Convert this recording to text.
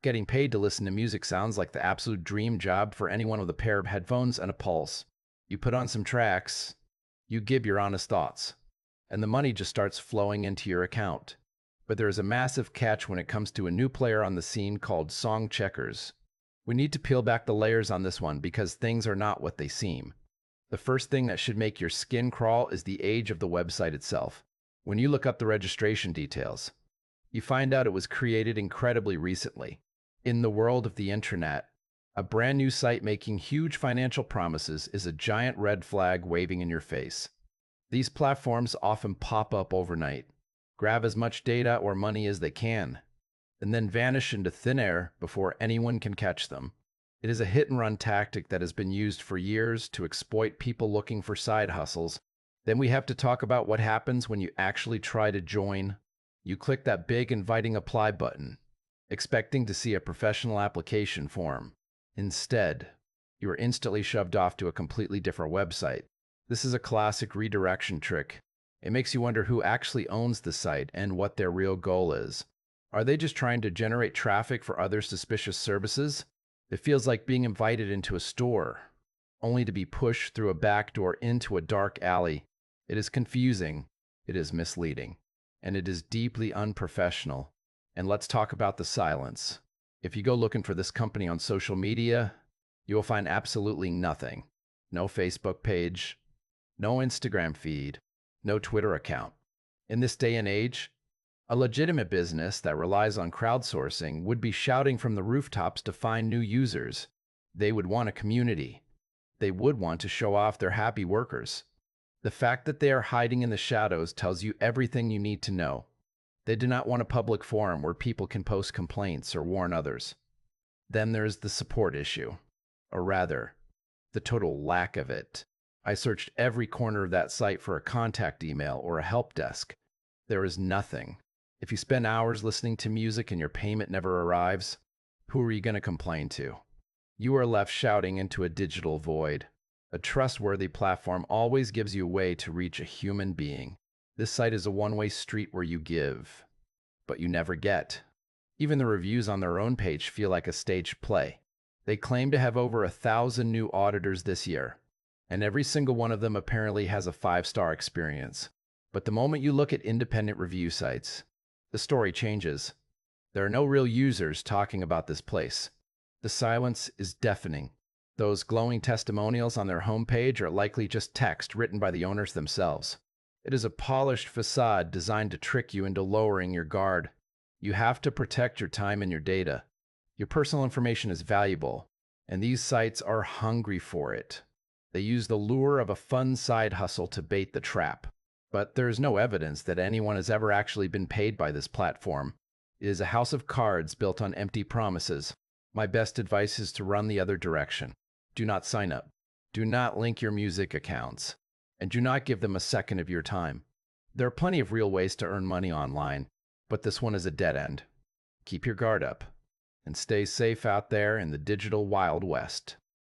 Getting paid to listen to music sounds like the absolute dream job for anyone with a pair of headphones and a pulse. You put on some tracks, you give your honest thoughts, and the money just starts flowing into your account. But there is a massive catch when it comes to a new player on the scene called Songcheckus. We need to peel back the layers on this one because things are not what they seem. The first thing that should make your skin crawl is the age of the website itself. When you look up the registration details, you find out it was created incredibly recently. In the world of the internet, a brand new site making huge financial promises is a giant red flag waving in your face. These platforms often pop up overnight, grab as much data or money as they can, and then vanish into thin air before anyone can catch them. It is a hit-and-run tactic that has been used for years to exploit people looking for side hustles. Then we have to talk about what happens when you actually try to join. You click that big inviting apply button, expecting to see a professional application form. Instead, you are instantly shoved off to a completely different website. This is a classic redirection trick. It makes you wonder who actually owns the site and what their real goal is. Are they just trying to generate traffic for other suspicious services? It feels like being invited into a store, only to be pushed through a back door into a dark alley. It is confusing, it is misleading, and it is deeply unprofessional. And let's talk about the silence. If you go looking for this company on social media, you will find absolutely nothing. No Facebook page, no Instagram feed, no Twitter account. In this day and age, a legitimate business that relies on crowdsourcing would be shouting from the rooftops to find new users. They would want a community. They would want to show off their happy workers. The fact that they are hiding in the shadows tells you everything you need to know. They do not want a public forum where people can post complaints or warn others. Then there's the support issue, or rather, the total lack of it. I searched every corner of that site for a contact email or a help desk. There is nothing. If you spend hours listening to music and your payment never arrives, who are you going to complain to? You are left shouting into a digital void. A trustworthy platform always gives you a way to reach a human being. This site is a one-way street where you give, but you never get. Even the reviews on their own page feel like a staged play. They claim to have over 1,000 new auditors this year, and every single one of them apparently has a 5-star experience. But the moment you look at independent review sites, the story changes. There are no real users talking about this place. The silence is deafening. Those glowing testimonials on their homepage are likely just text written by the owners themselves. It is a polished facade designed to trick you into lowering your guard. You have to protect your time and your data. Your personal information is valuable, and these sites are hungry for it. They use the lure of a fun side hustle to bait the trap. But there is no evidence that anyone has ever actually been paid by this platform. It is a house of cards built on empty promises. My best advice is to run the other direction. Do not sign up. Do not link your music accounts. And do not give them a second of your time. There are plenty of real ways to earn money online, but this one is a dead end. Keep your guard up and stay safe out there in the digital Wild West.